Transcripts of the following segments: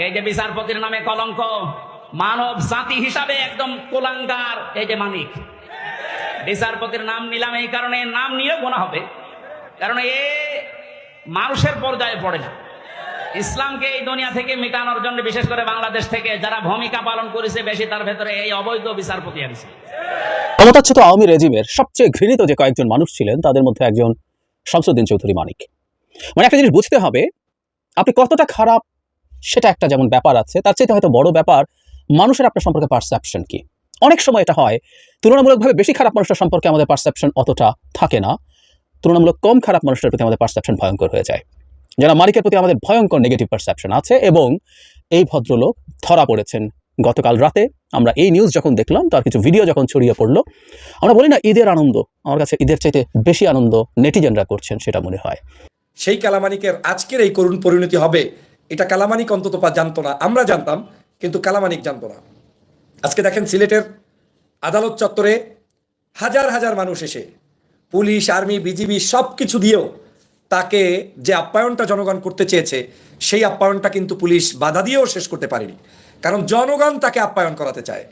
এই যে বিচারপতির নামে কলঙ্ক, মানব জাতি হিসাবে একদম কুলাঙ্গার। এই যে মানিক, বিচারপতির নাম নিলাম এই কারণে, নাম নিয়েও গোনা হবে, কারণ এ মানুষের পর্যায়ে পড়ে না। ইসলামকে এই দুনিয়া থেকে মিটানোর জন্য বিশেষ করে বাংলাদেশ থেকে যারা ভূমিকা পালন করেছে বেশি, তার ভেতরে এই অবৈধ বিচারপতি আছে। ক্ষমতাচ্যুত আওয়ামী রেজিমের সবচেয়ে ঘৃণিত যে কয়েকজন মানুষ ছিলেন তাদের মধ্যে একজন শামসুদ্দিন চৌধুরী মানিক। মানে একটা জিনিস বুঝতে হবে, আপনি কতটা খারাপ সেটা একটা যেমন ব্যাপার আছে, তার চাইতে হয়তো বড় ব্যাপার মানুষের আপনার সম্পর্কে পারসেপশন কি। অনেক সময় এটা হয় তুলনামূলকভাবে বেশি খারাপ মানুষের সম্পর্কে আমাদের পারসেপশন অতটা থাকে না, তুলনামূলক কম খারাপ মানুষের প্রতি আমাদের পারসেপশন ভয়ঙ্কর হয়ে যায়। যারা মালিকের প্রতি আমাদের ভয়ঙ্কর নেগেটিভ পারসেপশন আছে, এবং এই ভদ্রলোক ধরা পড়েছেন গতকাল রাতে। আমরা এই নিউজ যখন দেখলাম, তার কিছু ভিডিও যখন ছড়িয়ে পড়লো, আমরা বলি না ঈদের আনন্দ, আমার কাছে ঈদের চাইতে বেশি আনন্দ নেটিজেনরা করছেন সেটা মনে হয়। সেই কালামানিকের আজকের এই করুণ পরিণতি হবে, এটা কালামানিক অন্তত জানতো না। আমরা জানতাম, কিন্তু কালামানিক জানতো না। আজকে দেখেন সিলেটের আদালত চত্বরে হাজার হাজার মানুষ এসে পুলিশ, আর্মি, বিজিবি সব কিছু দিয়েও তাকে যে আপ্যায়নটা জনগণ করতে চেয়েছে, সেই আপ্যায়নটা কিন্তু পুলিশ বাধা দিয়েও শেষ করতে পারেনি। কারণ জনগণ তাকে আপ্যায়ন করাতে চায়।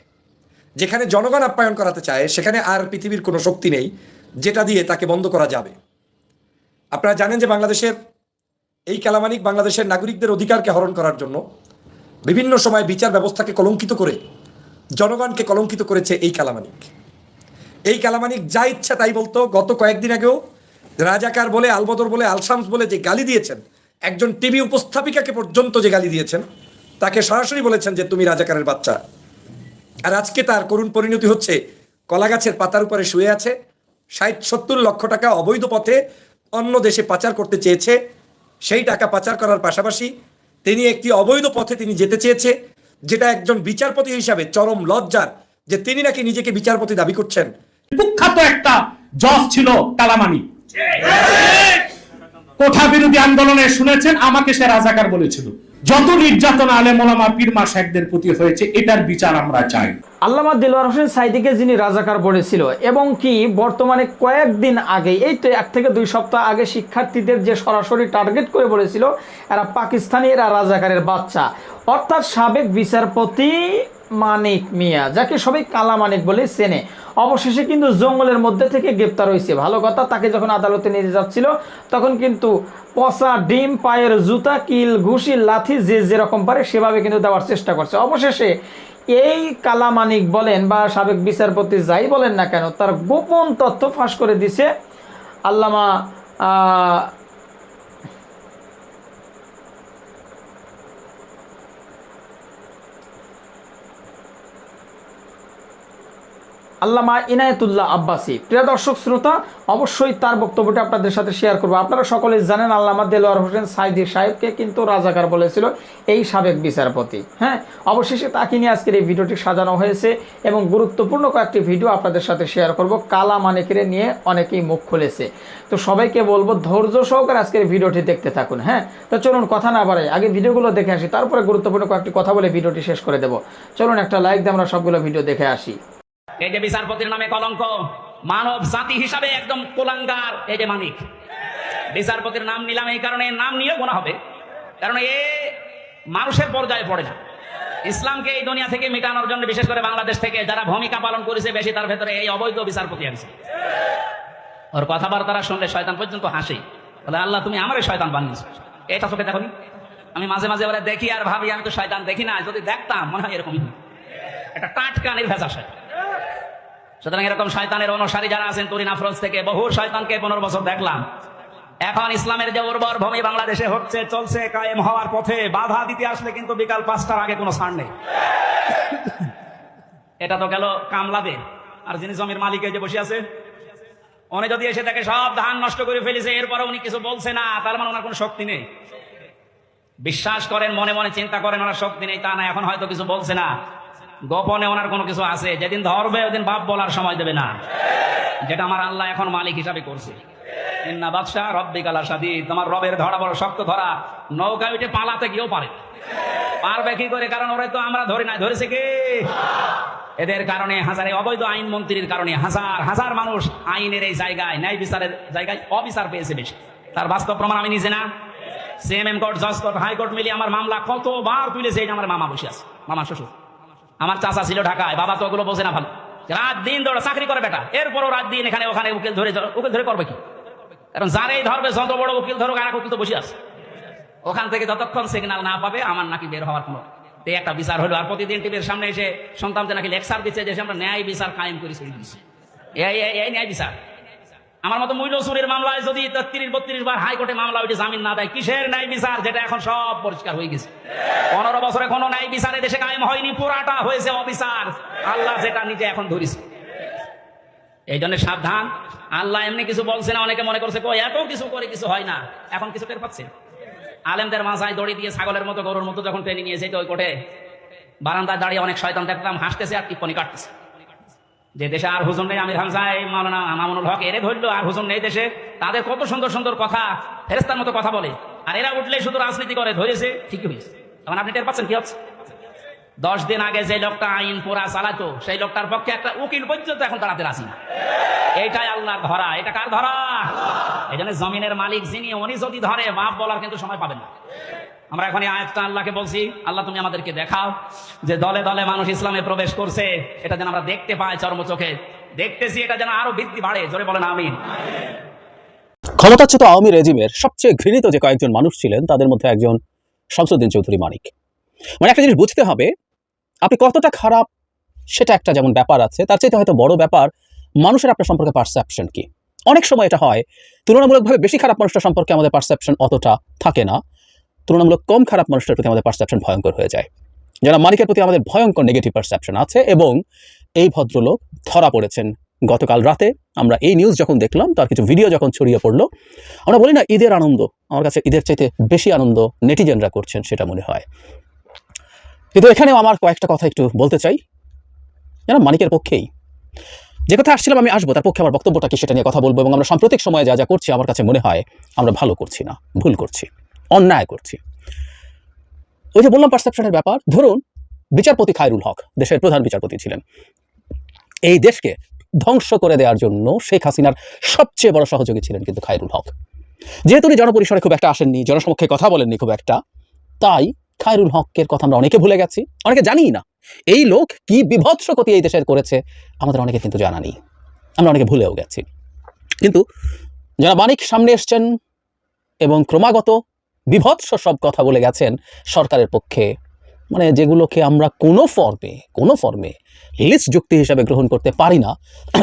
যেখানে জনগণ আপ্যায়ন করাতে চায়, সেখানে আর পৃথিবীর কোনো শক্তি নেই যেটা দিয়ে তাকে বন্ধ করা যাবে। আপনারা জানেন যে বাংলাদেশের এই কালামানিক বাংলাদেশের নাগরিকদের অধিকারকে হরণ করার জন্য বিভিন্ন সময় বিচার ব্যবস্থাকে কলঙ্কিত করে জনগণকে কলঙ্কিত করেছে এই কালামানিক। এই কালামানিক যা ইচ্ছা তাই বলতো। গত কয়েকদিন আগেও রাজাকার বলে, আলবদর বলে, আলশামস বলে যে গালি দিয়েছেন, একজন টিভি উপস্থাপিকাকে পর্যন্ত যে গালি দিয়েছেন, তাকে সরাসরি বলেছেন যে তুমি রাজাকারের বাচ্চা। আর আজকে তার করুণ পরিণতি হচ্ছে, কলাগাছের পাতার উপরে শুয়ে আছে, 60-70 লক্ষ টাকা অবৈধ পথে অন্য দেশে পাচার করতে চেয়েছে। সেই টাকা পাচার করার পাশাপাশি তিনি একটি অবৈধ পথে তিনি যেতে চেয়েছে, যেটা একজন বিচারপতি হিসাবে চরম লজ্জার, যে তিনি নাকি নিজেকে বিচারপতি দাবি করছেন। কুখ্যাত একটা জজ ছিল কালামানি। কোঠা বিরোধী আন্দোলনে শুনেছেন আমাকে সে রাজাকার বলেছিল। যত নির্যাতন আলেম ওলামা পীর মা শাইখদের প্রতি হয়েছে, এটার বিচার আমরা চাই। আল্লামা দেলোয়ার হোসেন সাঈদীকে যিনি রাজাকার বলেছিল, এবং কি বর্তমানে কয়েকদিন আগে, এই তো 1 থেকে 2 সপ্তাহ আগে শিক্ষার্থীদের যে সরাসরি টার্গেট করে বলেছিল এরা পাকিস্তানি, এরা রাজাকারের বাচ্চা, অর্থাৎ সাবেক বিচারপতি মানিক মিয়া, যাকে সবাই কালা মানিক বলে চেনে, অবশেষে কিন্তু জঙ্গলের মধ্যে থেকে গ্রেপ্তার হয়েছে। ভালো কথা, তাকে যখন আদালতে নিয়ে যাচ্ছিল তখন কিন্তু পচা ডিম, পায়ের জুতা, কিল, ঘুষি, লাথি যে যেরকম পারে সেভাবে কিন্তু দেওয়ার চেষ্টা করছে। অবশেষে এই কালামানিক বলেন বা সাবেক বিচারপতি যাই বলেন না কেন, তার গোপন তথ্য ফাঁস করে দিছে আল্লামা আল্লামা ইনায়েতুল্লাহ আব্বাসী। প্রিয় দর্শক শ্রোতা, অবশ্যই তার বক্তব্যটা আপনাদের সাথে শেয়ার করবো। আপনারা সকলে জানেন আল্লামা দেলোয়ার হোসেন সাঈদী সাহেবকে কিন্তু রাজাকার বলেছিল এই সাবেক বিচারপতি। হ্যাঁ, অবশেষে তাকে নিয়ে আজকের এই ভিডিওটি সাজানো হয়েছে, এবং গুরুত্বপূর্ণ কয়েকটি ভিডিও আপনাদের সাথে শেয়ার করব। কালা মানিকের নিয়ে অনেকেই মুখ খুলেছে, তো সবাইকে বলবো ধৈর্য সহকারে আজকের ভিডিওটি দেখতে থাকুন। হ্যাঁ, তো চলুন কথা না বাড়াই, আগে ভিডিওগুলো দেখে আসি, তারপরে গুরুত্বপূর্ণ কয়েকটি কথা বলে ভিডিওটি শেষ করে দেবো। চলুন একটা লাইক দিয়ে আমরা সবগুলো ভিডিও দেখে আসি। এই যে বিচারপতির নামে কলঙ্ক, মানব জাতি হিসাবে একদম কুলাঙ্গার। এই যে মানিক, বিচারপতির নাম নিলাম এই কারণে, নাম নিয়েও গোনা হবে, কারণ এ মানুষের পর্যায়ে পড়ে না। ইসলামকে এই দুনিয়া থেকে মিটানোর জন্য বিশেষ করে বাংলাদেশ থেকে যারা ভূমিকা পালন করেছে বেশি, তার ভেতরে এই অবৈধ বিচারপতি আছে। ওর কথাবার্তা শুনলে শয়তান পর্যন্ত হাসি, বলে আল্লাহ তুমি আমারই শয়তান বানিয়েছো। এটা চোখে দেখো, আমি মাঝে মাঝে ওরা দেখি আর ভাবি আমি তো শয়তান দেখি না, যদি দেখতাম মনে হয় এরকমই। এটা টাটকা নির্ভেজা শয়তান। সুতরাং এরকম শয়তানের অনুসারী যারা আছেন, তুরিন আফরোজ থেকে বহু শয়তানকে 15 বছর দেখলাম। এখন ইসলামের যে উর্বর ভূমি বাংলাদেশে হচ্ছে, চলছে, কায়েম হওয়ার পথে, বাধা দিতে আসলে কিন্তু বিকাল 5টার আগে কোনো ছাড় নেই। এটা তো গেল কামলাদের। আর যিনি জমির মালিক যে বসে আছে, উনি যদি এসে দেখে সব ধান নষ্ট করে ফেলেছে, এরপরে উনি কিছু বলছে না, তার মানে ওনার কোনো শক্তি নেই। বিশ্বাস করেন, মনে মনে চিন্তা করেন ওনার শক্তি নেই, তা না, এখন হয়তো কিছু বলছে না, গোপনে ওনার কোনো কিছু আছে। যেদিন ধরবে ওদিন বাপ বলার সময় দেবে না, যেটা আমার আল্লাহ এখন মালিক হিসাবে করছে। ইন্না বাদশা রব্বিকা লাশাদীদ, তোমার রবের ধরা বড় শক্ত ধরা। নৌকায় উঠে পালাতে গিয়েও পারবে কি করে? কারণ ওরা তো আমরা ধরি নাই, ধরেছে কি? এদের কারণে হাজারে অবৈধ আইন মন্ত্রীর কারণে হাজার হাজার মানুষ আইনের এই জায়গায়, ন্যায় বিচারের জায়গায় অবিচার পেয়েছে বেশি। তার বাস্তব প্রমাণ আমি নিজে না, সিএমএম কোর্ট, জজ কোর্ট, হাইকোর্ট মিলিয়ে আমার মামলা কতবার তুলেছে। এই যে আমার মামা বসে আছে, মামা শ্বশুর, আমার চাচা ছিল ঢাকায়, বাবা তো ওগুলো বোঝে না ভালো, রাত দিন ধরে চাকরি করে বেটা, এরপরও রাত দিন এখানে ওখানে উকিল ধরে করবে কি? কারণ যারাই ধরবে, যত বড় উকিল ধরুক, আর এক উকিল তো বসে আছে ওখান থেকে, যতক্ষণ সিগন্যাল না পাবে আমার নাকি বের হওয়ার কোনো এই একটা বিচার হলো। আর প্রতিদিন টিভির সামনে এসে সন্তানকে নাকি লেকচার দিচ্ছে যে আমরা ন্যায় বিচার কায়েম করে ছেড়ে দিচ্ছি। এই ন্যায় বিচার? আমার মতো মূল্য চুরির মামলায় যদি 30-32 বার হাইকোর্টে মামলা ওইটা জামিন না দেয়, কিসের ন্যায় বিচার? যেটা এখন সব পরিষ্কার হয়ে গেছে। 15 বছরে কোনো ন্যায় বিচারে দেশে কায়েম হয়নি, পুরাটা হয়েছে অবিচার। আল্লাহ যেটা নিজে এখন ধরিস, এই জন্য সাবধান। আল্লাহ এমনি কিছু বলছে না, অনেকে মনে করছে কই এত কিছু করে কিছু হয় না, এখন কিছু টের পাচ্ছে। আলেমদের মাথায় দড়ি দিয়ে ছাগলের মতো গরুর মতো যখন ট্রেনিং নিয়েছে, তো ওই কোর্টে বারান্দায় দাঁড়িয়ে অনেক শয়তান দেখলাম হাসতেছে আর টিপ্পনি কাটতেছে যে দেশে আর হুজুর নেই, আমির হামজা, এই মাওলানা মামুনুল হক এরে ধরলো, আর হুজুর নেই দেশে। তাদের কত সুন্দর সুন্দর কথা, ফেরেস্তার মতো কথা বলে, আর এরা উঠলে শুধু রাজনীতি করে, ধরেছে ঠিকই হয়েছে। তখন আপনি টের পাচ্ছেন কি হচ্ছে? 10 দিন আগে যে লোকটা আইন পুরা চালাতো, সেই লোকটার পক্ষে একটা উকিল পর্যন্ত এখন দাঁড়াতে রাজি না। এইটাই আল্লাহর ধরা। এটা কার ধরা? এই জন্য জমিনের মালিক যিনি, উনি যদি ধরে, বাপ বলার কিন্তু সময় পাবেন না। আমরা এখন এই আয়াতটা আল্লাহকে বলছি, আল্লাহ তুমি আমাদেরকে দেখাও যে দলে দলে মানুষ ইসলামে প্রবেশ করছে, এটা যেন আমরা দেখতে পাই, চর্ম চোখে দেখতেছি, এটা যেন আরো বৃদ্ধি বাড়ে। জোরে বলেন আমিন। ক্ষমতাচ্যুত আওয়ামী রেজিমের সবচেয়ে ঘৃণিত যে কয়েকজন মানুষ ছিলেন তাদের মধ্যে একজন শামসুদ্দিন চৌধুরী মানিক। মানে একটা জিনিস বুঝতে হবে, আপনি কতটা খারাপ সেটা একটা যেমন ব্যাপার আছে, তার চাইতে হয়তো বড় ব্যাপার মানুষের আপনার সম্পর্কে পারসেপশন কি। অনেক সময় এটা হয়, তুলনামূলকভাবে বেশি খারাপ মানুষটার সম্পর্কে আমাদের পারসেপশন অতটা থাকে না, তুলনামূলক কম খারাপ মানুষটার প্রতি আমাদের পারসেপশন ভয়ঙ্কর হয়ে যায়। যারা মানিকের প্রতি আমাদের ভয়ঙ্কর নেগেটিভ পারসেপশন আছে, এবং এই ভদ্রলোক ধরা পড়েছেন গতকাল রাতে। আমরা এই নিউজ যখন দেখলাম, তার কিছু ভিডিও যখন ছড়িয়ে পড়লো, আমরা বলি না ঈদের আনন্দ, আমার কাছে ঈদের চাইতে বেশি আনন্দ নেটিজেনরা করছেন সেটা মনে হয়। কিন্তু এখানেও আমার কয়েকটা কথা একটু বলতে চাই, যেন মানিকের পক্ষেই। যে কথা আসছিলাম আমি আসবো, তার পক্ষে আমার বক্তব্যটা কি সেটা নিয়ে কথা বলবো। এবং আমরা সাম্প্রতিক সময়ে যা যা করছি, আমার কাছে মনে হয় আমরা ভালো করছি না, ভুল করছি, অন্যায় করছি। ওই যে বললাম পারসেপশনের ব্যাপার, ধরুন বিচারপতি খায়রুল হক দেশের প্রধান বিচারপতি ছিলেন। এই দেশকে ধ্বংস করে দেওয়ার জন্য শেখ হাসিনার সবচেয়ে বড় সহযোগী ছিলেন কিন্তু খায়রুল হক। যেহেতু উনি জনপরিসরে খুব একটা আসেননি, জনসমক্ষে কথা বলেননি খুব একটা, তাই খায়রুল হকের কথা আমরা অনেকে ভুলে গেছি, অনেকে জানিই না। এই লোক কি বিভৎস ক্ষতি এই দেশের করেছে আমাদের অনেকে কিন্তু জানা নেই, আমরা অনেকে ভুলেও গেছি। কিন্তু যারা মানিক সামনে এসছেন এবং ক্রমাগত বিভৎস সব কথা বলে গেছেন সরকারের পক্ষে, মানে যেগুলোকে আমরা কোনো ফর্মে লিস্ট যুক্তি হিসাবে গ্রহণ করতে পারি না,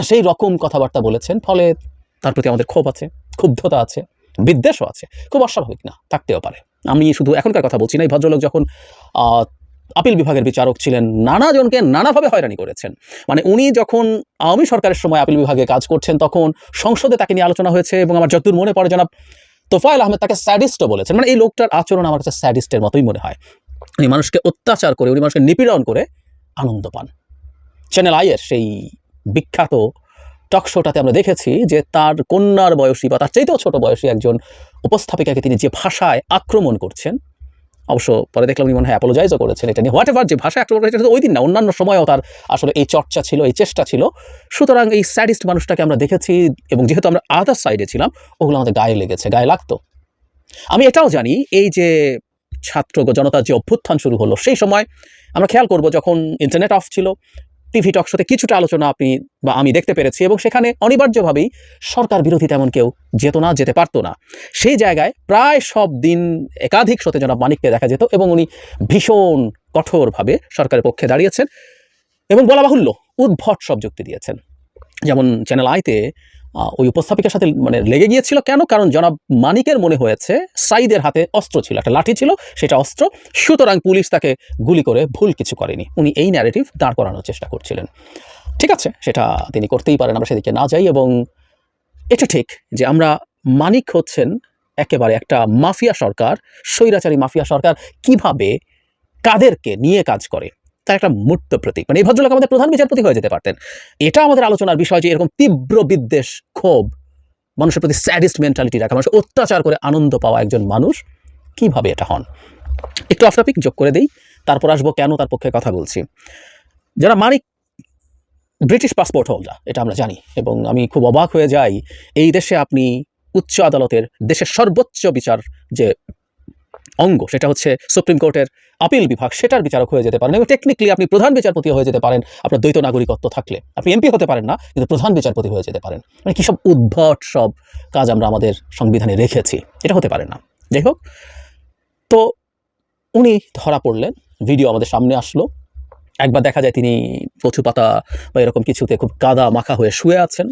সেই রকম কথাবার্তা বলেছেন। ফলে তার প্রতি আমাদের ক্ষোভ আছে, ক্ষুব্ধতা আছে, বিদ্বেষও আছে। খুব অস্বাভাবিক না, থাকতেও পারে। আমি শুধু এখনকার কথা বলছি না, এই ভদ্রলোক যখন আপিল বিভাগের বিচারক ছিলেন, নানা জনকে নানাভাবে হয়রানি করেছেন। মানে উনি যখন আওয়ামী সরকারের সময় আপিল বিভাগে কাজ করছেন, তখন সংসদে তাকে নিয়ে আলোচনা হয়েছে, এবং আমার যতদূর মনে পড়ে জনাব তোফায়েল আহমেদ তাকে স্যাডিস্টও বলেছেন। মানে এই লোকটার আচরণ আমার কাছে স্যাডিস্টের মতোই মনে হয়। উনি মানুষকে অত্যাচার করে, উনি মানুষকে নিপীড়ন করে আনন্দ পান। চ্যানেল আইয়ের সেই বিখ্যাত টক শোটাতে আমরা দেখেছি যে তার কন্যার বয়সী বা তার চাইতেও ছোট বয়সী একজন উপস্থাপিকাকে তিনি যে ভাষায় আক্রমণ করছেন, অবশ্য পরে দেখলাম উনি মনে হয় অ্যাপোলোজাইজও করেছেন এটা নিয়ে। হোয়াট এভার, যে ভাষায় আক্রমণ করেছেন ওই দিন না, অন্যান্য সময়ও তার আসলে এই চর্চা ছিল, এই চেষ্টা ছিল। সুতরাং এই স্যাডিস্ট মানুষটাকে আমরা দেখেছি, এবং যেহেতু আমরা আদার সাইডে ছিলাম, ওগুলো আমাদের গায়ে লেগেছে, গায়ে লাগতো। আমি এটাও জানি, এই যে ছাত্র জনতার যে অভ্যুত্থান শুরু হলো, সেই সময় আমরা খেয়াল করব যখন ইন্টারনেট অফ ছিল, টিভি টক শোতে কিছুটা আলোচনা আপনি বা আমি দেখতে পেরেছি, এবং সেখানে অনিবার্যভাবেই সরকার বিরোধী তেমন কেউ যেতে পারতো না। সেই জায়গায় প্রায় সব দিন একাধিক শোতে জনাব মানিককে দেখা যেত, এবং উনি ভীষণ কঠোরভাবে সরকারের পক্ষে দাঁড়িয়েছেন, এবং বলা বাহুল্য উদ্ভট সব যুক্তি দিয়েছেন। যেমন চ্যানেল আইতে ওই উপস্থাপিকার সাথে মানে লেগে গিয়েছিল কেন? কারণ জনাব মানিকের মনে হয়েছে সাইদের হাতে অস্ত্র ছিল, একটা লাঠি ছিল, সেটা অস্ত্র, সুতরাং পুলিশ তাকে গুলি করে ভুল কিছু করেনি। উনি এই ন্যারেটিভ দাঁড় করানোর চেষ্টা করছিলেন। ঠিক আছে, সেটা তিনি করতেই পারেন, আমরা সেদিকে না যাই। এবং এটা ঠিক যে আমরা মানিক হচ্ছেন একেবারে একটা মাফিয়া সরকার, স্বৈরাচারী মাফিয়া সরকার কিভাবে কাদেরকে নিয়ে কাজ করে তার একটা মূর্ত প্রতীক। মানে এই ভদ্রলোক আমাদের প্রধান বিচারপতি হয়ে যেতে পারতেন। এটা আমাদের আলোচনার বিষয় যে এরকম তীব্র বিদ্বেষ, ক্ষোভ, মানুষের প্রতি স্যাডিস্ট মেন্টালিটি রাখা, মানুষ অত্যাচার করে আনন্দ পাওয়া একজন মানুষ কিভাবে এটা হন। একটু অফ টপিক যোগ করে দেই, তারপর আসবো কেন তার পক্ষে কথা বলছি। যারা মানিক ব্রিটিশ পাসপোর্ট হোল্ডার, এটা আমরা জানি, এবং আমি খুব অবাক হয়ে যাই এই দেশে আপনি উচ্চ আদালতের, দেশের সর্বোচ্চ বিচার যে অঙ্গ, সেটা হচ্ছে সুপ্রিম কোর্টের আপিল বিভাগ, সেটার বিচারক হয়ে যেতে পারেন এবং টেকনিক্যালি আপনি প্রধান বিচারপতি হয়ে যেতে পারেন আপনার দ্বৈত নাগরিকত্ব থাকলে। আপনি এমপি হতে পারেন না, কিন্তু প্রধান বিচারপতি হয়ে যেতে পারেন। মানে কী সব উদ্ভট সব কাজ আমরা আমাদের সংবিধানে রেখেছি, এটা হতে পারে না। যাই হোক, তো উনি ধরা পড়লেন, ভিডিও আমাদের সামনে আসলো। একবার দেখা যায় তিনি কচু পাতা বা এরকম কিছুতে খুব কাদা মাখা হয়ে শুয়ে আছেন।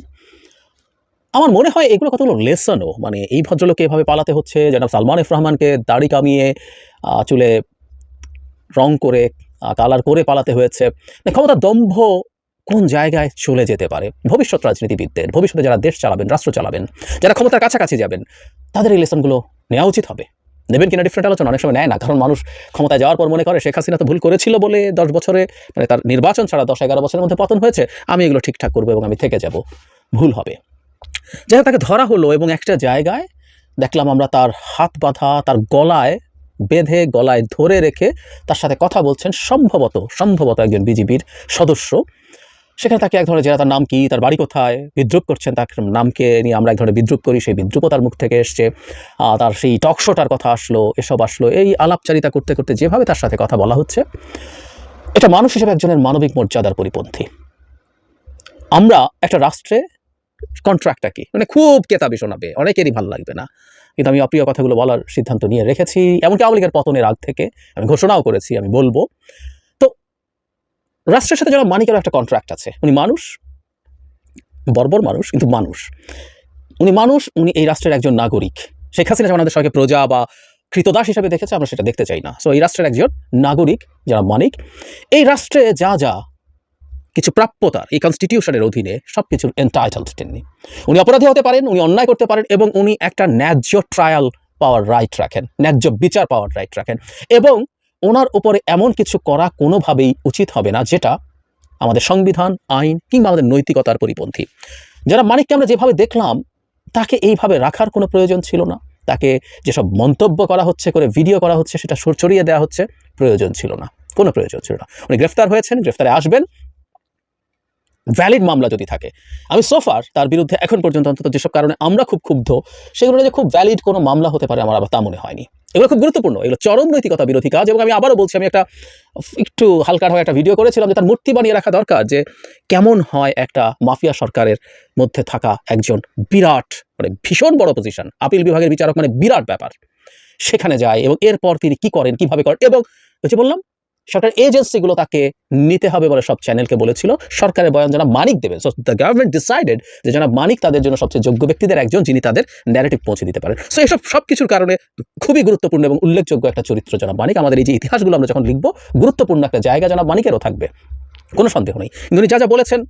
আমার মনে হয় এগুলো কতগুলো লেসনও, মানে এই ভদ্রলোককে এভাবে পালাতে হচ্ছে, জনাব সালমান এফ রহমানকে দাড়ি কামিয়ে চুলে রং করে কালার করে পালাতে হয়েছে। ক্ষমতার দম্ভ কোন জায়গায় চলে যেতে পারে ভবিষ্যৎ রাজনীতিবিদদের, ভবিষ্যতে যারা দেশ চালাবেন, রাষ্ট্র চালাবেন, যারা ক্ষমতার কাছাকাছি যাবেন, তাদের এই লেসনগুলো নেওয়া উচিত হবে। নেবেন কিনা ডিফারেন্ট আলোচনা, অনেক সময় নেয় না, কারণ মানুষ ক্ষমতায় যাওয়ার পর মনে করে শেখ হাসিনা তো ভুল করেছিল বলে 10 বছরে, মানে তার নির্বাচন ছাড়া 10-11 বছরের মধ্যে পতন হয়েছে, আমি এগুলো ঠিকঠাক করবো এবং আমি থেকে যাব। ভুল হবে। যাই হোক, তাকে ধরা হলো এবং একটা জায়গায় দেখলাম আমরা তার হাত বাঁধা, তার গলায় বেঁধে, গলায় ধরে রেখে তার সাথে কথা বলছেন সম্ভবত একজন বিজিবির সদস্য। সেখানে তাকে এক ধরনের জেরা, তার নাম কি, তার বাড়ি কোথায়, বিদ্রুপ করছেন, তার নামকে নিয়ে আমরা এক ধরনের বিদ্রুপ করি, সেই বিদ্রুপও তার মুখ থেকে এসছে, তার সেই টকশোটার কথা আসলো, এসব আসলো। এই আলাপচারিতা করতে করতে যেভাবে তার সাথে কথা বলা হচ্ছে, এটা মানুষ হিসেবে একজনের মানবিক মর্যাদার পরিপন্থী। আমরা একটা রাষ্ট্রে কন্ট্রাক্টটা কি, মানে খুব কেতাবি শোনাবে, অনেকেরই ভালো লাগবে না, কিন্তু আমি অপ্রিয় কথাগুলো বলার সিদ্ধান্ত নিয়ে রেখেছি। এমনকি আওয়ামী লীগের পতনের আগ থেকে আমি ঘোষণাও করেছি, আমি বলবো। তো রাষ্ট্রের সাথে জনাব মানিকেরও একটা কন্ট্রাক্ট আছে। উনি মানুষ, বর্বর মানুষ, কিন্তু মানুষ। উনি মানুষ, উনি এই রাষ্ট্রের একজন নাগরিক। শেখ হাসিনা যেমন আমাদের সবাইকে প্রজা বা কৃতদাস হিসাবে দেখেছে, আমরা সেটা দেখতে চাই না। সো এই রাষ্ট্রের একজন নাগরিক জনাব মানিক, এই রাষ্ট্রে যা যা কিছু প্রাপ্যতার এই কনস্টিটিউশনের অধীনে সব কিছুর এন্টাইটেলড তিনি। উনি অপরাধী হতে পারেন, উনি অন্যায় করতে পারেন, এবং উনি একটা ন্যায্য ট্রায়াল পাওয়ার রাইট রাখেন, ন্যায্য বিচার পাওয়ার রাইট রাখেন, এবং ওনার উপরে এমন কিছু করা কোনোভাবেই উচিত হবে না যেটা আমাদের সংবিধান, আইন কিংবা আমাদের নৈতিকতার পরিপন্থী। যারা মানিককে আমরা যেভাবে দেখলাম, তাকে এইভাবে রাখার কোনো প্রয়োজন ছিল না। তাকে যেসব মন্তব্য করা হচ্ছে, করে ভিডিও করা হচ্ছে, সেটা ছড়িয়ে দেওয়া হচ্ছে, প্রয়োজন ছিল না, কোনো প্রয়োজন ছিল না। উনি গ্রেফতার হয়েছেন, গ্রেফতারে আসবেন, ভ্যালিড মামলা যদি থাকে। আমি সোফার তার বিরুদ্ধে এখন পর্যন্ত অন্তত যেসব কারণে আমরা খুব ক্ষুব্ধ, সেগুলো যে খুব ভ্যালিড কোনো মামলা হতে পারে আমার আবার তা মনে হয়নি। এগুলো খুব গুরুত্বপূর্ণ, এগুলো চরম নৈতিকতা বিরোধী কাজ। এবং আমি আবারও বলছি, আমি একটু হালকা হয়ে একটা ভিডিও করেছিলাম যে তার মূর্তি বানিয়ে রাখা দরকার, যে কেমন হয় একটা মাফিয়া সরকারের মধ্যে থাকা একজন বিরাট, মানে ভীষণ বড় পজিশন, আপিল বিভাগের বিচারক, মানে বিরাট ব্যাপার, সেখানে যায় এবং এরপর তিনি কি করেন, কিভাবে করেন। এবং ওই যে বললাম, সরকার এজেন্সিগুলো তাকে নিতে হবে বলে সব চ্যানেলকে বলেছিল, সরকারের বয়ান জনাব মানিক দেবেন। সো দ্য গভর্নমেন্ট ডিসাইডেড যে জনাব মানিক তাদের জন্য সবচেয়ে যোগ্য ব্যক্তিদের একজন, যিনি তাদের ন্যারেটিভ পৌঁছে দিতে পারেন। সো এসব সব কিছুর কারণে খুবই গুরুত্বপূর্ণ এবং উল্লেখযোগ্য একটা চরিত্র জনাব মানিক। আমাদের এই যে ইতিহাসগুলো আমরা যখন লিখবো, গুরুত্বপূর্ণ একটা জায়গা জনাব মানিকেরও থাকবে, কোনো সন্দেহ নেই। কিন্তু উনি যা যা বলেছেন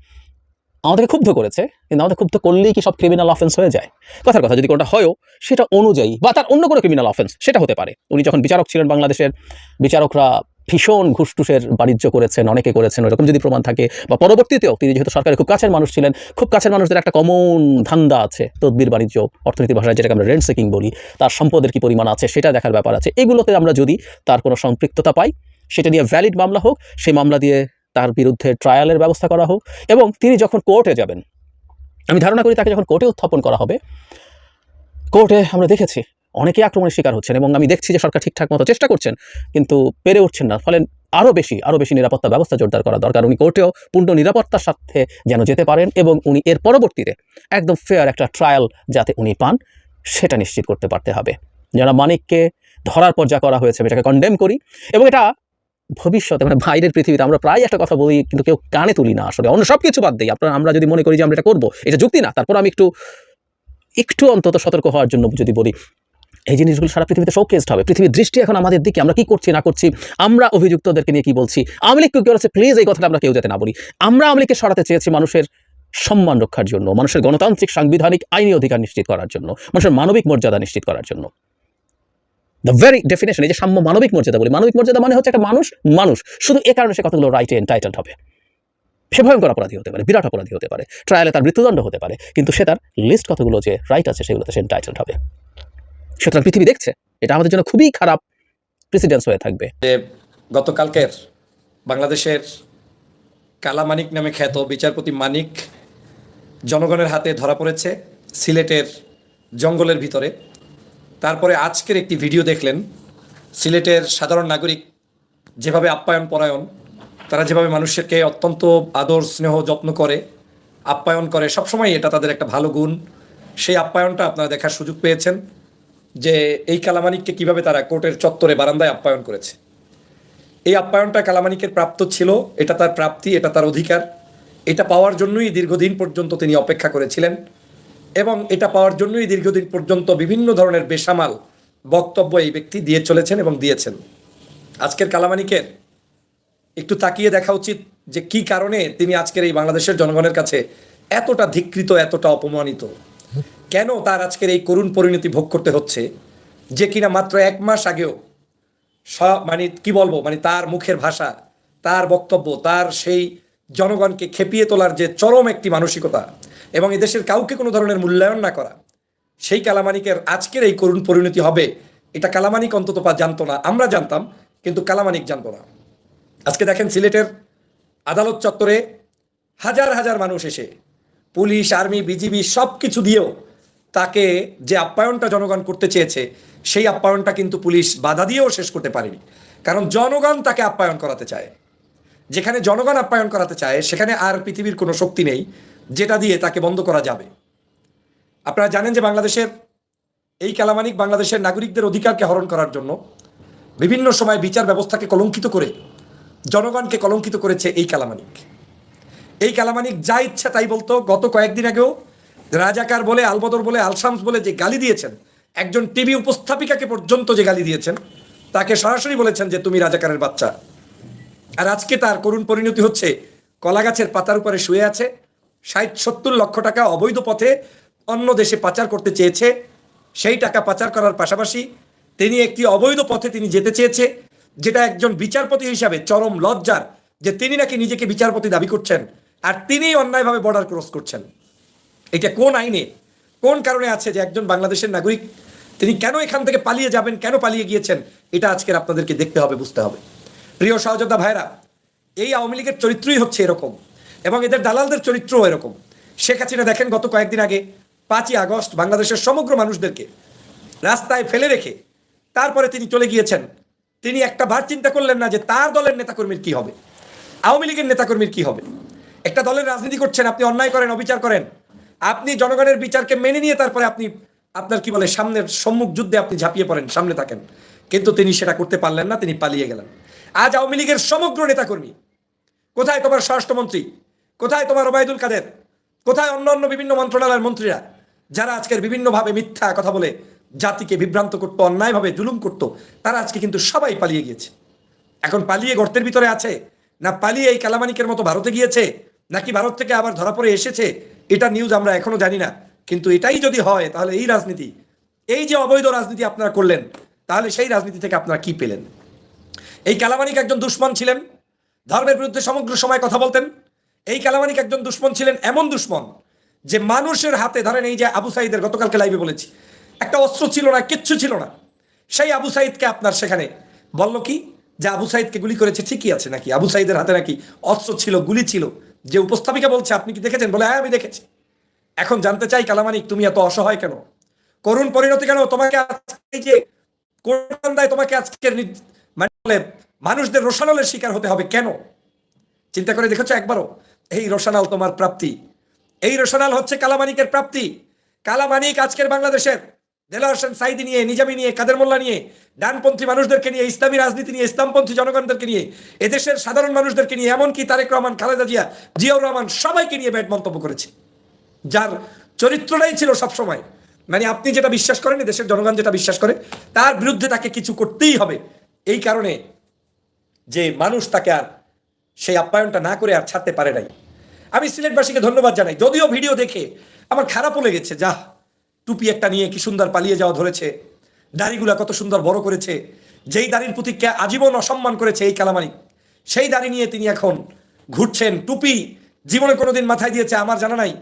আমাদেরকে ক্ষুব্ধ করেছে, কিন্তু আমাদের ক্ষুব্ধ করলেই কি সব ক্রিমিনাল অফেন্স হয়ে যায়? কথার কথা, যদি কোনটা হয়ও সেটা অনুযায়ী বা তার অন্য কোনো ক্রিমিনাল অফেন্স সেটা হতে পারে। উনি যখন বিচারক ছিলেন, বাংলাদেশের বিচারকরা ভীষণ ঘুষটুসের বাণিজ্য করেছেন, অনেকে করেছেন, ওরকম যদি প্রমাণ থাকে, বা পরবর্তীতেও তিনি যেহেতু সরকারের খুব কাছের মানুষ ছিলেন, খুব কাছের মানুষদের একটা কমন ধান্দা আছে, তদবির বাণিজ্য, অর্থনীতি ভাষায় যেটাকে আমরা রেন্ট সেকিং বলি, তার সম্পদের কি পরিমাণ আছে সেটা দেখার ব্যাপার আছে। এগুলোতে আমরা যদি তার কোনো সম্পৃক্ততা পাই, সেটা নিয়ে ভ্যালিড মামলা হোক, সেই মামলা দিয়ে তার বিরুদ্ধে ট্রায়ালের ব্যবস্থা করা হোক, এবং তিনি যখন কোর্টে যাবেন, আমি ধারণা করি তাকে যখন কোর্টে উত্থাপন করা হবে, কোর্টে আমরা দেখেছি অনেকেই আক্রমণের শিকার হচ্ছেন, এবং আমি দেখছি যে সরকার ঠিকঠাক মতো চেষ্টা করছেন, কিন্তু পেরে উঠছেন না। ফলে আরও বেশি নিরাপত্তা ব্যবস্থা জোরদার করা দরকার। উনি কোর্টেও পূর্ণ নিরাপত্তার সাথে যেন যেতে পারেন, এবং উনি এর পরবর্তীতে একদম ফেয়ার একটা ট্রায়াল যাতে উনি পান, সেটা নিশ্চিত করতে পারতে হবে। যারা মানিককে ধরার পর যা করা হয়েছে, এটাকে কন্ডেম করি, এবং এটা ভবিষ্যতে, মানে বাইরের পৃথিবীতে আমরা প্রায় একটা কথা বলি, কিন্তু কেউ কানে তুলি না আসলে, অন্য সব কিছু বাদ দিই। আমরা যদি মনে করি যে আমরা এটা করবো, এটা যুক্তি না, তারপর আমি একটু অন্তত সতর্ক হওয়ার জন্য যদি বলি, এই জিনিসগুলো সারা পৃথিবীতে শোকেসড হবে। পৃথিবীর দৃষ্টি এখন আমাদের দিকে, আমরা কি করছি না করছি, আমরা অভিযুক্তদেরকে নিয়ে কি বলছি, আওয়ামী লীগ কি করেছে, প্লিজ এই কথাটা আমরা কেউ যাতে না বলি। আমরা আওয়ামী লীগকে সরাতে চেয়েছি মানুষের সম্মান রক্ষার জন্য, মানুষের গণতান্ত্রিক সাংবিধানিক আইনি অধিকার নিশ্চিত করার জন্য, মানুষের মানবিক মর্যাদা নিশ্চিত করার জন্য। দ্য ভেরি ডেফিনেশন, এই যে সাম্য মানবিক মর্যাদা বলি, মানবিক মর্যাদা মানে হচ্ছে একটা মানুষ শুধু এ কারণে সে কতগুলো রাইটে এন্টাইটেলড হবে। সে ভয়ঙ্কর অপরাধী হতে পারে, বিরাট অপরাধী হতে পারে, ট্রায়ালে তার মৃত্যুদণ্ড হতে পারে, কিন্তু সে তার লিস্ট কতগুলো যে রাইট আছে সেগুলোতে সে এন্টাইটেলড হবে। সুতরাং পৃথিবী দেখছে, এটা আমাদের জন্য খুবই খারাপ প্রেসিডেন্স হয়ে থাকবে। গতকালকের বাংলাদেশের কালা মানিক নামে খ্যাত বিচারপতি মানিক জনগণের হাতে ধরা পড়েছে সিলেটের জঙ্গলের ভিতরে। তারপরে আজকের একটি ভিডিও দেখলেন, সিলেটের সাধারণ নাগরিক যেভাবে আপ্যায়ন পরায়ণ, তারা যেভাবে মানুষকে অত্যন্ত আদর স্নেহ যত্ন করে আপ্যায়ন করে, সবসময় এটা তাদের একটা ভালো গুণ। সেই আপ্যায়নটা আপনারা দেখার সুযোগ পেয়েছেন যে এই কালামানিককে কিভাবে তারা কোর্টের চত্বরে বারান্দায় আপ্যায়ন করেছে। এই আপ্যায়নটা কালামানিকের প্রাপ্ত ছিল, এটা তার প্রাপ্তি, এটা তার অধিকার। এটা পাওয়ার জন্যই দীর্ঘদিন পর্যন্ত তিনি অপেক্ষা করেছিলেন এবং এটা পাওয়ার জন্যই দীর্ঘদিন পর্যন্ত বিভিন্ন ধরনের বেসামাল বক্তব্য এই ব্যক্তি দিয়ে চলেছেন এবং দিয়েছেন। আজকের কালামানিকের একটু তাকিয়ে দেখা উচিত যে কি কারণে তিনি আজকের এই বাংলাদেশের জনগণের কাছে এতটা ধিক্কৃত, এতটা অপমানিত, কেন তার আজকের এই করুণ পরিণতি ভোগ করতে হচ্ছে, যে কিনা মাত্র 1 মাস আগেও মানে কি বলবো, মানে তার মুখের ভাষা, তার বক্তব্য, তার সেই জনগণকে খেপিয়ে তোলার যে চরম একটি মানসিকতা এবং এদেশের কাউকে কোনো ধরনের মূল্যায়ন না করা, সেই কালামানিকের আজকের এই করুণ পরিণতি হবে, এটা কালামানিক অন্তত জানতো না। আমরা জানতাম, কিন্তু কালামানিক জানতো না। আজকে দেখেন সিলেটের আদালত চত্বরে হাজার হাজার মানুষ এসে পুলিশ, আর্মি, বিজিবি সব কিছু দিয়েও তাকে যে আপ্যায়নটা জনগণ করতে চেয়েছে, সেই আপ্যায়নটা কিন্তু পুলিশ বাধা দিয়েও শেষ করতে পারেনি। কারণ জনগণ তাকে আপ্যায়ন করাতে চায়। যেখানে জনগণ আপ্যায়ন করাতে চায় সেখানে আর পৃথিবীর কোনো শক্তি নেই যেটা দিয়ে তাকে বন্ধ করা যাবে। আপনারা জানেন যে বাংলাদেশের এই কালামানিক বাংলাদেশের নাগরিকদের অধিকারকে হরণ করার জন্য বিভিন্ন সময় বিচার ব্যবস্থাকে কলঙ্কিত করে জনগণকে কলঙ্কিত করেছে এই কালামানিক। এই কালামানিক যা ইচ্ছা তাই বলতো। গত কয়েকদিন আগেও রাজাকার বলে, আলবদর বলে, আলশামস বলে যে গালি দিয়েছেন, একজন টিভি উপস্থাপিকাকে পর্যন্ত যে গালি দিয়েছেন, তাকে সরাসরি বলেছেন যে তুমি রাজাকারের বাচ্চা। আর আজকে তার করুণ পরিণতি হচ্ছে কলাগাছের পাতার উপরে শুয়ে আছে। 60-70 লক্ষ টাকা অবৈধ পথে অন্য দেশে পাচার করতে চেয়েছে। সেই টাকা পাচার করার পাশাপাশি তিনি একটি অবৈধ পথে তিনি যেতে চেয়েছে, যেটা একজন বিচারপতি হিসাবে চরম লজ্জার যে তিনি নাকি নিজেকে বিচারপতি দাবি করছেন আর তিনি অন্যায়ভাবে বর্ডার ক্রস করছেন। এটা কোন আইনে, কোন কারণে আছে যে একজন বাংলাদেশের নাগরিক তিনি কেন এখান থেকে পালিয়ে যাবেন, কেন পালিয়ে গিয়েছেন, এটা আজকের আপনাদেরকে দেখতে হবে, বুঝতে হবে। প্রিয় সহযোদ্ধা ভাইরা, এই আওয়ামী লীগের চরিত্রই হচ্ছে এরকম এবং এদের দালালদের চরিত্রও এরকম। শেখ হাসিনা দেখেন গত কয়েকদিন আগে 5ই আগস্ট বাংলাদেশের সমগ্র মানুষদেরকে রাস্তায় ফেলে রেখে তারপরে তিনি চলে গিয়েছেন। তিনি একটা বার চিন্তা করলেন না যে তার দলের নেতাকর্মীর কি হবে, আওয়ামী লীগের নেতাকর্মীর কি হবে। একটা দলের রাজনীতি করছেন, আপনি অন্যায় করেন, অবিচার করেন, আপনি জনগণের বিচারকে মেনে নিয়ে তারপরে আপনি আপনার কি বলে সামনের সম্মুখ যুদ্ধে আপনি ঝাঁপিয়ে পড়েন, সামনে থাকেন। কিন্তু তিনি সেটা করতে পারলেন না, তিনি পালিয়ে গেলেন। আজ আওয়ামী লীগের সমগ্র নেতাকর্মী, কোথায় তোমার স্বরাষ্ট্রমন্ত্রী, কোথায় তোমার ওবায়দুল কাদের, কোথায় অন্য বিভিন্ন মন্ত্রণালয়ের মন্ত্রীরা যারা আজকের বিভিন্নভাবে মিথ্যা কথা বলে জাতিকে বিভ্রান্ত করতো, অন্যায়ভাবে জুলুম করতো, তারা আজকে কিন্তু সবাই পালিয়ে গিয়েছে। এখন পালিয়ে গর্তের ভিতরে আছে, না পালিয়ে এই কালামানিকের মতো ভারতে গিয়েছে, নাকি ভারত থেকে আবার ধরা পড়ে এসেছে, এটা নিউজ আমরা এখনো জানি না। কিন্তু এটাই যদি হয় তাহলে এই রাজনীতি, এই যে অবৈধ রাজনীতি আপনারা করলেন, তাহলে সেই রাজনীতি থেকে আপনারা কি পেলেন? এই কালামানিক একজন দুশ্মন ছিলেন, ধর্মের বিরুদ্ধে সমগ্র সময় কথা বলতেন। এই কালামানিক একজন দুশ্মন ছিলেন, এমন দুশ্মন যে মানুষের হাতে, ধরেন এই যে আবু সাইদের গতকালকে লাইভে বলেছি, একটা অস্ত্র ছিল না, কিচ্ছু ছিল না, সেই আবু সাইদকে আপনার সেখানে বলল কি যে আবু সাইদকে গুলি করেছে, ঠিকই আছে নাকি? আবু সাইদের হাতে নাকি অস্ত্র ছিল, গুলি ছিল। যে উপস্থাপিকা বলছে আপনি কি দেখেছেন? বলে হ্যাঁ আমি দেখেছি। এখন জানতে চাই কালামানিক তুমি এত অসহায় কেন, করুণ পরিণতি কেন? তোমাকে আজকে যে কোরআনদায় তোমাকে আজকের মানে মানুষদের রোশানলের শিকার হতে হবে কেন? চিন্তা করে দেখেছো একবারও? এই রোশানাল তোমার প্রাপ্তি, এই রোশানাল হচ্ছে কালামানিকের প্রাপ্তি। কালামানিক আজকের বাংলাদেশের দেলোয়ার হোসেন সাঈদী নিয়ে, নিজামী নিয়ে, কাদের মোল্লা নিয়ে, ডানপন্থী মানুষদেরকে নিয়ে, ইসলামী রাজনীতি নিয়ে, ইসলামপন্থী জনগণদেরকে নিয়ে, এদেশের সাধারণ মানুষদেরকে নিয়ে, এমনকি তারেক রহমান, খালেদা জিয়া, জিয়াউর রহমান সবাইকে নিয়ে ব্যাড মন্তব্য করেছে, যার চরিত্রটাই ছিল সবসময় মানে আপনি যেটা বিশ্বাস করেন, দেশের জনগণ যেটা বিশ্বাস করে, তার বিরুদ্ধে তাকে কিছু করতেই হবে। এই কারণে যে মানুষ তাকে আর সেই আপ্যায়নটা না করে আর ছাড়তে পারে নাই। আমি সিলেটবাসীকে ধন্যবাদ জানাই, যদিও ভিডিও দেখে আমার খারাপও লেগেছে। যা টুপি একটা নিয়ে কি সুন্দর পালিয়ে যাওয়া ধরেছে, দাড়িগুলা কত সুন্দর বড় করেছে, যেই দাড়ির প্রতীককে আজীবন অসম্মান করেছে এই কালামানিক, সেই দাড়ি নিয়ে তিনি এখন ঘুরছেন। টুপি জীবনে কোনোদিন মাথায় দিয়েছে আমার জানা নাই,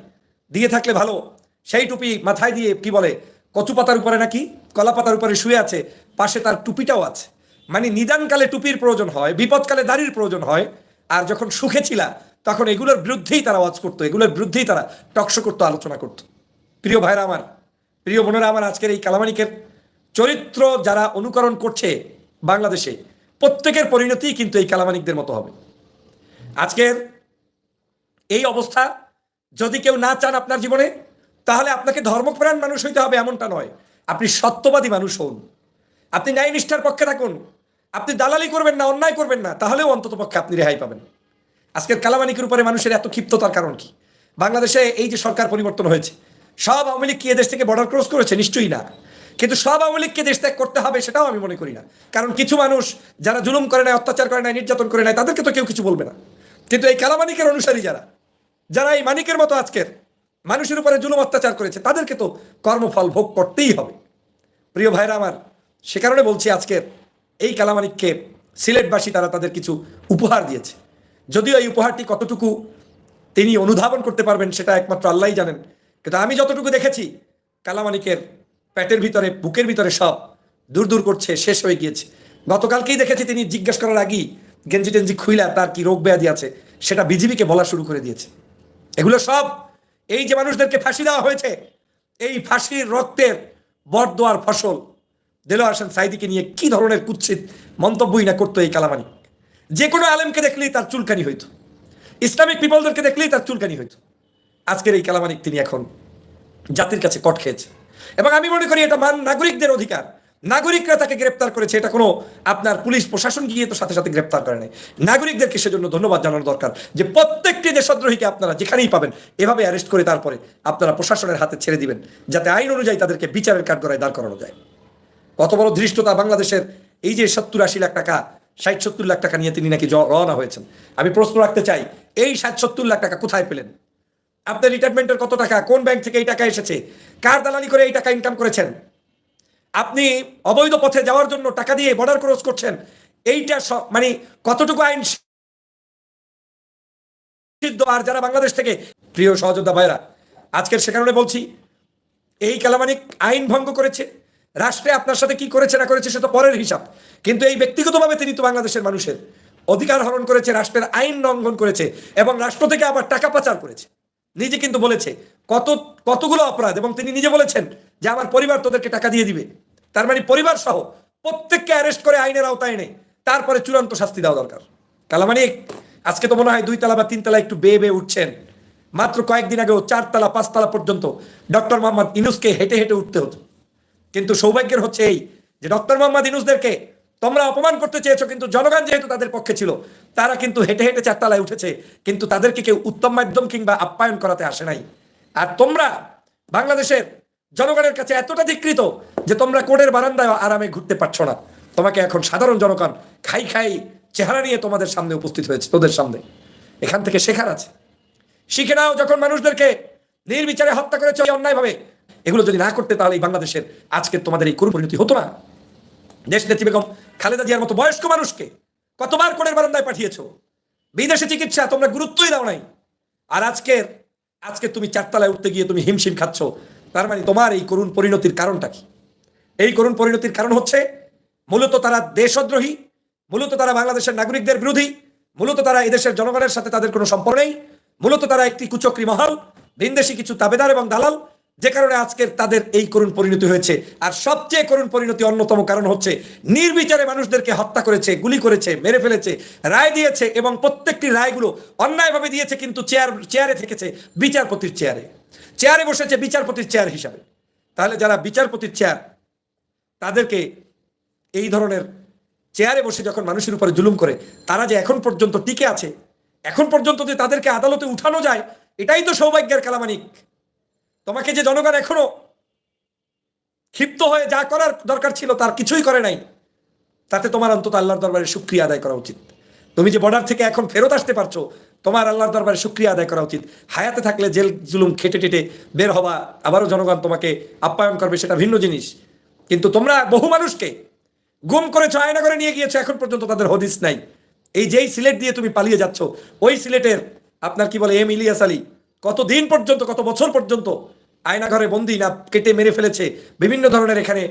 দিয়ে থাকলে ভালো। সেই টুপি মাথায় দিয়ে কি বলে কচু পাতার উপরে নাকি কলা পাতার উপরে শুয়ে আছে, পাশে তার টুপিটাও আছে। মানে নিদানকালে টুপির প্রয়োজন হয়, বিপদকালে দাড়ির প্রয়োজন হয়, আর যখন সুখে ছিলা তখন এগুলোর বিরুদ্ধেই তারা ওয়াজ করতো, এগুলোর বিরুদ্ধেই তারা টকশো করতো, আলোচনা করতো। প্রিয় ভাইরা আমার, প্রিয় বোনেরা আমার, আজকের এই কালামানিকের চরিত্র যারা অনুকরণ করছে বাংলাদেশে প্রত্যেকের পরিণতি কিন্তু এই কালামানিকদের মতো হবে। আজকের এই অবস্থা যদি কেউ না চান আপনার জীবনে, তাহলে আপনাকে ধর্মপ্রাণ মানুষ হইতে হবে এমনটা নয়, আপনি সত্যবাদী মানুষ হন, আপনি ন্যায় নিষ্ঠার পক্ষে থাকুন, আপনি দালালি করবেন না, অন্যায় করবেন না, তাহলেও অন্তত পক্ষে আপনি রেহাই পাবেন। আজকের কালামানিকের উপরে মানুষের এত ক্ষিপ্ততার কারণ কি? বাংলাদেশে এই যে সরকার পরিবর্তন হয়েছে, সব আওয়ামী লীগ কি এদেশ থেকে বর্ডার ক্রস করেছে? নিশ্চয়ই না। কিন্তু সব আওয়ামী লীগকে দেশ ত্যাগ করতে হবে সেটাও আমি মনে করি না। কারণ কিছু মানুষ যারা জুলুম করে নাই, অত্যাচার করে নাই, নির্যাতন করে নাই, তাদেরকে তো কেউ কিছু বলবে না। কিন্তু এই কালামানিকের অনুসারী যারা এই মানিকের মতো আজকের মানুষের উপরে জুলুম অত্যাচার করেছে, তাদেরকে তো কর্মফল ভোগ করতেই হবে। প্রিয় ভাইরা আমার, সে কারণে বলছি আজকের এই কালামানিককে সিলেটবাসী তারা তাদের কিছু উপহার দিয়েছে। যদিও এই উপহারটি কতটুকু তিনি অনুধাবন করতে পারবেন সেটা একমাত্র আল্লাহই জানেন, কিন্তু আমি যতটুকু দেখেছি কালামানিকের পেটের ভিতরে, বুকের ভিতরে সব দূর দূর করছে, শেষ হয়ে গিয়েছে। গতকালকেই দেখেছি তিনি জিজ্ঞেস করার আগেই গেঞ্জি টেঞ্জি খুইলা তার কি রোগ ব্যাধি আছে সেটা বিজিবিকে বলা শুরু করে দিয়েছে। এগুলো সব এই যে মানুষদেরকে ফাঁসি দেওয়া হয়েছে, এই ফাঁসির রক্তের বরদোয়ার ফসল। দেলোয়ার হোসেন সাঈদীকে নিয়ে কি ধরনের কুৎসিত মন্তব্যই না করতো এই কালামানিক। যে কোনো আলেমকে দেখলেই তার চুলকানি হইতো, ইসলামিক পিপলদেরকে দেখলেই তার চুলকানি হইতো। আজকের এই কালামানিক তিনি এখন জাতির কাছে কট খেয়েছে, এবং আমি মনে করি এটা নাগরিকদের অধিকার। নাগরিকরা তাকে গ্রেপ্তার করেছে, এটা কোনো আপনার পুলিশ প্রশাসন গিয়ে তো সাথে সাথে গ্রেপ্তার করে নাই। নাগরিকদেরকে সেজন্য ধন্যবাদ জানানো দরকার যে প্রত্যেকটি দেশদ্রোহীকে আপনারা যেখানেই পাবেন এভাবে অ্যারেস্ট করে তারপরে আপনারা প্রশাসনের হাতে ছেড়ে দিবেন, যাতে আইন অনুযায়ী তাদেরকে বিচারের কাঠগড়ায় দাঁড় করানো যায়। কত বড় ধৃষ্টতা বাংলাদেশের! এই যে 70-80 লাখ টাকা, 60-70 লাখ টাকা নিয়ে তিনি নাকি রওনা হয়েছেন। আমি প্রশ্ন রাখতে চাই, এই 60-70 লাখ টাকা কোথায় পেলেন? আপনার রিটায়ারমেন্টের কত টাকা, কোন ব্যাংক থেকে এই টাকা এসেছে, কার দালালি করে এই টাকা ইনকাম করেছেন? আপনি অবৈধ পথে যাওয়ার জন্য টাকা দিয়ে বর্ডার ক্রস করছেন, এইটা মানে কতটুকু আইন সিদ্ধ? আর যারা বাংলাদেশ থেকে, প্রিয় সহযোদ্ধা ভাইরা, আজকের সে কারণে বলছি এই কালামানিক আইন ভঙ্গ করেছে। রাষ্ট্রে আপনার সাথে কি করেছে না করেছে সে তো পরের হিসাব, কিন্তু এই ব্যক্তিগতভাবে তিনি তো বাংলাদেশের মানুষের অধিকার হরণ করেছে, রাষ্ট্রের আইন লঙ্ঘন করেছে, এবং রাষ্ট্র থেকে আবার টাকা পাচার করেছে। নিজে কিন্তু বলেছে কতগুলো অপরাধ, এবং তিনি নিজে বলেছেন যে আমার পরিবার তোদেরকে টাকা দিয়ে দিবে। তার মানে পরিবার সহ প্রত্যেককে অ্যারেস্ট করে আইনের আওতায় এনে তারপরে চূড়ান্ত শাস্তি দেওয়া দরকার। কালামানিক আজকে তো মনে হয় 2 তলা বা 3 তলা একটু বেয়ে বেয়ে উঠছেন। মাত্র কয়েকদিন আগেও 4 তলা 5 তলা পর্যন্ত ডক্টর মোহাম্মদ ইউনূসকে হেঁটে হেঁটে উঠতে হতো। কিন্তু সৌভাগ্যের হচ্ছে এই যে ডক্টর মোহাম্মদ ইউনূসদেরকে তোমরা অপমান করতে চেয়েছো, কিন্তু জনগণ যেহেতু তাদের পক্ষে ছিল, তারা কিন্তু হেঁটে হেঁটে 4 তলায় উঠেছে, কিন্তু তাদেরকে কেউ উত্তম মাধ্যম কিংবা আপ্যায়ন করাতে আসে নাই। আর তোমরা বাংলাদেশের জনগণের কাছে এতটা ধিকৃত যে তোমরা কোর্টের বারান্দায় আরামে ঘুরতে পারছো না। তোমাকে এখন সাধারণ জনগণ খাই খাই চেহারা নিয়ে তোমাদের সামনে উপস্থিত হয়েছে, তোদের সামনে। এখান থেকে শেখার আছে, শিখে নাও। যখন মানুষদেরকে নির্বিচারে হত্যা করেছে অন্যায়ভাবে, এগুলো যদি না করতে তাহলে এই বাংলাদেশের আজকের তোমাদের এই করুণ পরিণতি হতো না। দেশ নেত্রী বেগম খালেদা জিয়ার মতো বয়স্ক মানুষকে কতবার কোর্টের বারান্দায় পাঠিয়েছো, বিদেশে চিকিৎসা তোমরা গুরুত্বই দাও নাই। আর আজকে তুমি 4 তলায় উঠতে গিয়ে তুমি হিমশিম খাচ্ছ। তার মানে তোমার এই করুণ পরিণতির কারণটা কি? এই করুণ পরিণতির কারণ হচ্ছে মূলত তারা দেশদ্রোহী, মূলত তারা বাংলাদেশের নাগরিকদের বিরোধী, মূলত তারা এদেশের জনগণের সাথে তাদের কোনো সম্পর্ক নেই, মূলত তারা একটি কুচক্রী মহল, ভিনদেশী কিছু তাবেদার এবং দালাল, যে কারণে আজকের তাদের এই করুণ পরিণতি হয়েছে। আর সবচেয়ে করুণ পরিণতি অন্যতম কারণ হচ্ছে নির্বিচারে মানুষদেরকে হত্যা করেছে, গুলি করেছে, মেরে ফেলেছে, রায় দিয়েছে, এবং প্রত্যেকটি রায়গুলো অন্যায়ভাবে দিয়েছে। কিন্তু চেয়ারে থেকেছে বিচারপতির চেয়ারে বসেছে বিচারপতির চেয়ার হিসাবে। তাহলে যারা বিচারপতির চেয়ার, তাদেরকে এই ধরনের চেয়ারে বসে যখন মানুষের উপরে জুলুম করে, তারা যে এখন পর্যন্ত টিকে আছে, এখন পর্যন্ত যে তাদেরকে আদালতে উঠানো যায়, এটাই তো সৌভাগ্যের কালামানিক। তোমাকে যে জনগণ এখনো ক্ষিপ্ত হয়ে যা করার দরকার ছিল তার কিছুই করে নাই, তাতে তোমার অন্তত আল্লাহর দরবারে শুকরিয়া আদায় করা উচিত। তুমি যে বর্ডার থেকে এখন ফেরত আসতে পারছো, তোমার আল্লাহর দরবারে শুকরিয়া আদায় করা উচিত। হায়াতে থাকলে জেল জুলুম খেটে টেটে বের হবা, আবারও জনগণ তোমাকে আপ্যায়ন করবে, সেটা ভিন্ন জিনিস। কিন্তু তোমরা বহু মানুষকে গুম করেছো, আয়না করে নিয়ে গিয়েছো, এখন পর্যন্ত তাদের হদিস নাই। এই যেই সিলেট দিয়ে তুমি পালিয়ে যাচ্ছ, ওই সিলেটের আপনার কি বলে এম ইলিয়াস আলী কতদিন পর্যন্ত, কত বছর পর্যন্ত আয়নাঘরে বন্দি না কেটে মেরে ফেলেছে। বিভিন্ন ধরনের এখানে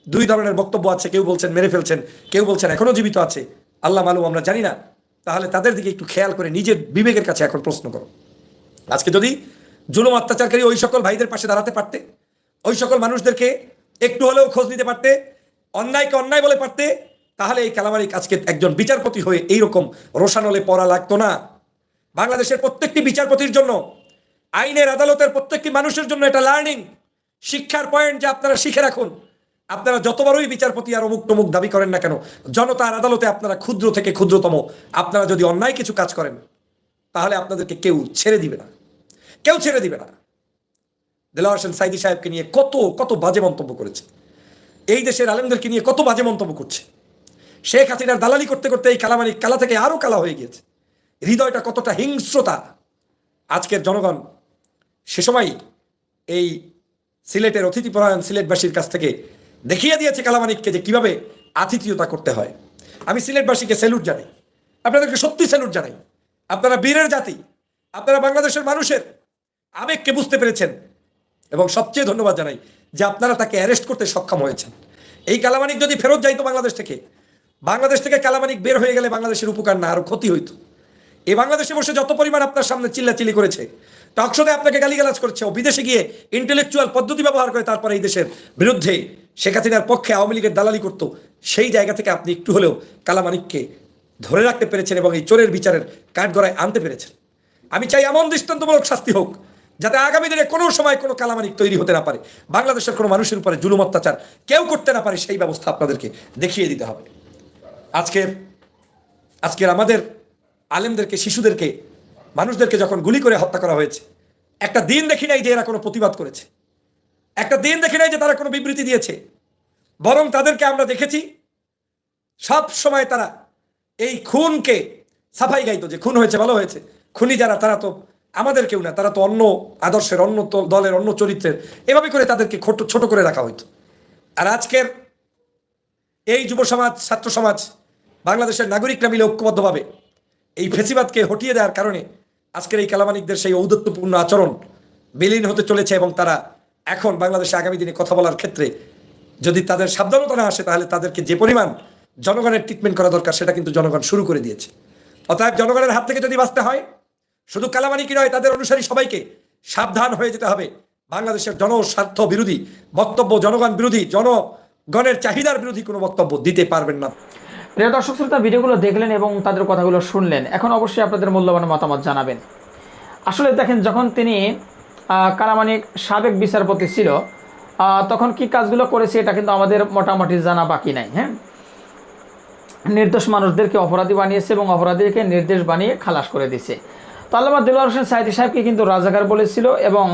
2 ধরনের বক্তব্য আছে, কেউ বলছেন মেরে ফেলছেন, কেউ বলছেন এখনো জীবিত আছে, আল্লাহ মালুম, আমরা জানি না। তাহলে তাদের দিকে একটু খেয়াল করে নিজের বিবেকের কাছে এখন প্রশ্ন করো। আজকে যদি জুলুম অত্যাচারকারী ওই সকল ভাইদের পাশে দাঁড়াতে পারতে, ওই সকল মানুষদেরকে একটু হলেও খোঁজ নিতে পারতে, অন্যায়কে অন্যায় বলে পারতে, তাহলে এই কালামানিক আজকে একজন বিচারপতি হয়ে এইরকম রোশানলে পড়া লাগতো না। বাংলাদেশের প্রত্যেকটি বিচারপতির জন্য, আইনের আদালতের প্রত্যেকটি মানুষের জন্য এটা লার্নিং, শিক্ষার পয়েন্ট, যে আপনারা শিখে রাখুন। আপনারা যতবারই বিচারপতি আর অমুক টমুক দাবি করেন না কেন, জনতার আদালতে আপনারা ক্ষুদ্র থেকে ক্ষুদ্রতম আপনারা যদি অন্যায় কিছু কাজ করেন, তাহলে আপনাদেরকে কেউ ছেড়ে দিবে না, কেউ ছেড়ে দিবে না। দেলোয়ার হোসেন সাঈদী সাহেবকে নিয়ে কত কত বাজে মন্তব্য করেছে, এই দেশের আলেমদেরকে নিয়ে কত বাজে মন্তব্য করছে। শেখ হাসিনার দালালি করতে করতে এই কালামানিক কালা থেকে আরো কালা হয়ে গিয়েছে। হৃদয়টা কতটা হিংস্রতা আজকের জনগণ সে সময় এই সিলেটের অতিথিপরায়ণ সিলেটবাসীর কাছ থেকে দেখিয়ে দিয়েছে কালামানিককে যে কিভাবে আতিথেয়তা করতে হয়। আমি সিলেটবাসীকে স্যালুট জানাই, আপনাদেরকে সত্যি স্যালুট জানাই। আপনারা বীরের জাতি, আপনারা বাংলাদেশের মানুষের আবেগকে বুঝতে পেরেছেন, এবং সবচেয়ে ধন্যবাদ জানাই যে আপনারা তাকে অ্যারেস্ট করতে সক্ষম হয়েছেন। এই কালামানিক যদি ফেরত যাইতো বাংলাদেশ থেকে কালামানিক বের হয়ে গেলে বাংলাদেশের উপকার না আরো ক্ষতি হইতো। এই বাংলাদেশে বসে যত পরিমাণ আপনার সামনে চিল্লাচিল্লি করেছে, টকশোতে আপনাকে গালিগালাজ করেছে, ও বিদেশে গিয়ে ইন্টেলেকচুয়াল পদ্ধতি ব্যবহার করে তারপরে এই দেশের বিরুদ্ধে শেখ হাসিনার পক্ষে আওয়ামী লীগের দালালি করতো, সেই জায়গা থেকে আপনি একটু হলেও কালামানিককে ধরে রাখতে পেরেছেন এবং এই চোরের বিচারের কাঠগড়ায় আনতে পেরেছেন। আমি চাই এমন দৃষ্টান্তমূলক শাস্তি হোক যাতে আগামী দিনে কোনো সময় কোনো কালামানিক তৈরি হতে না পারে, বাংলাদেশের কোনো মানুষের উপরে জুলুম অত্যাচার কেউ করতে না পারে, সেই ব্যবস্থা আপনাদেরকে দেখিয়ে দিতে হবে। আজকের আমাদের আলেমদেরকে, শিশুদেরকে, মানুষদেরকে যখন গুলি করে হত্যা করা হয়েছে, একটা দিন দেখি নাই যে এরা কোনো প্রতিবাদ করেছে, একটা দিন দেখি নাই যে তারা কোনো বিবৃতি দিয়েছে, বরং তাদেরকে আমরা দেখেছি সব সময় তারা এই খুনকে সাফাই গাইতো যে খুন হয়েছে, ভালো হয়েছে। খুনি যারা, তারা তো আমাদের কেউ না, তারা তো অন্য আদর্শের, অন্য দলের, অন্য চরিত্রের, এভাবে করে তাদেরকে ছোট করে রাখা হইতো। আর আজকের এই যুব সমাজ, ছাত্র সমাজ, বাংলাদেশের নাগরিকরা মিলে ঐক্যবদ্ধভাবে এই ফেসিবাদকে হটিয়ে দেওয়ার কারণে আজকের এই কালামানিকদের সেই ঔদ্ধত্যপূর্ণ আচরণ বিলীন হতে চলেছে, এবং তারা এখন বাংলাদেশে আগামী দিনে কথা বলার ক্ষেত্রে যদি তাদের সাবধানতা না আসে, তাহলে তাদেরকে যে পরিমাণ জনগণের ট্রিটমেন্ট করা দরকার সেটা কিন্তু জনগণ শুরু করে দিয়েছে। অতএব জনগণের হাত থেকে যদি বাঁচতে হয়, শুধু কালামানিকই নয়, তাদের অনুসারী সবাইকে সাবধান হয়ে যেতে হবে। বাংলাদেশের জনস্বার্থ বিরোধী বক্তব্য, জনগণ বিরোধী, জনগণের চাহিদার বিরোধী কোনো বক্তব্য দিতে পারবেন না। প্রিয় দর্শক শ্রোতা, ভিডিওগুলো দেখলেন এবং তাদের কথাগুলো শুনলেন, এখন অবশ্যই আপনাদের মূল্যবান মতামত জানাবেন। আসলে দেখেন, যখন তিনি কালামানিক সাবেক বিচারপতি ছিল, তখন কি কাজগুলো করেছে এটা কিন্তু আমাদের মোটামুটি জানা বাকি নাই। হ্যাঁ, নির্দোষ মানুষদেরকে অপরাধী বানিয়েছে এবং অপরাধীকে নির্দেশ বানিয়ে খালাস করে দিছে। তো আল্লামা দেলোয়ার হোসেন সাঈদী সাহেবকে কিন্তু রাজাকার বলেছিল, এবং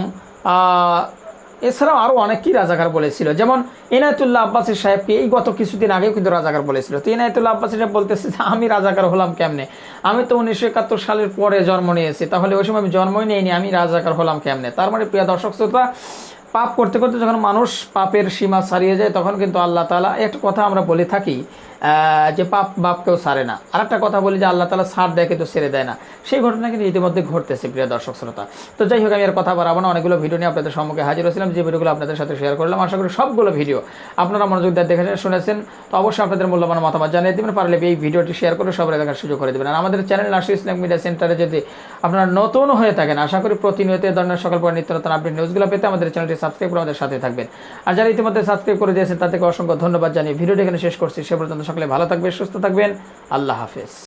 এছাড়াও আরও অনেকেই রাজাকার বলেছিল, যেমন ইনায়েতুল্লাহ আব্বাসী সাহেবকে এই গত কিছুদিন আগেও কিন্তু রাজাকার বলেছিল। তো ইনায়েতুল্লাহ আব্বাসী সাহেব বলতেছে যে আমি রাজাকার হলাম কেমনে, আমি তো 1971 সালের পরে জন্ম নিয়েছি, তাহলে ওই সময় আমি জন্মই নেইনি, আমি রাজাকার হলাম কেমনে। তার মানে প্রিয় দর্শক শ্রোতা, পাপ করতে করতে যখন মানুষ পাপের সীমা ছাড়িয়ে যায়, তখন কিন্তু আল্লাহ তাআলা, একটা কথা আমরা বলে থাকি যে পাপ বাপকেও ছাড়ে না, আর একটা কথা বলি যে আল্লাহ তাআলা ছাড় দেয় কিন্তু ছেড়ে দেয় না। সেই ঘটনা কিন্তু ইতিমধ্যে ঘটতেছে প্রিয় দর্শক শ্রোতা। তো যাই হোক, আমি আর কথা বাড়াবো না, অনেকগুলো ভিডিও নিয়ে আপনাদের সম্মুখে হাজির হয়েছিলাম, যে ভিডিওগুলো আপনাদের সাথে শেয়ার করলাম। আশা করি সবগুলো ভিডিও আপনারা মনোযোগ দিয়ে দেখেছেন, শুনেছেন। তো অবশ্যই আপনাদের মূল্যবান মতামত জানিয়ে দেবেন, পারলে এই ভিডিওটি শেয়ার করে সবাই দেখার সুযোগ করে দেবেন। আর আমাদের চ্যানেল নাসির ইসলামিক মিডিয়া সেন্টারে যদি আপনারা নতুন হয়ে থাকেন, আশা করি প্রতিনিয়ত এই ধরনের সকল পর নিত্য নতুন আপডেট নিউজগুলো পেতে আমাদের চ্যানেলটি সাবস্ক্রাইব করে আমাদের সাথে থাকবেন। আর যারা ইতিমধ্যে সাবস্ক্রাইব করে দিয়েছেন তাদেরকে অসংখ্য ধন্যবাদ জানিয়ে ভিডিওটি এখানে শেষ করছি। সে পর্যন্ত সকলে ভালো থাকবেন, সুস্থ থাকবেন। আল্লাহ হাফেজ।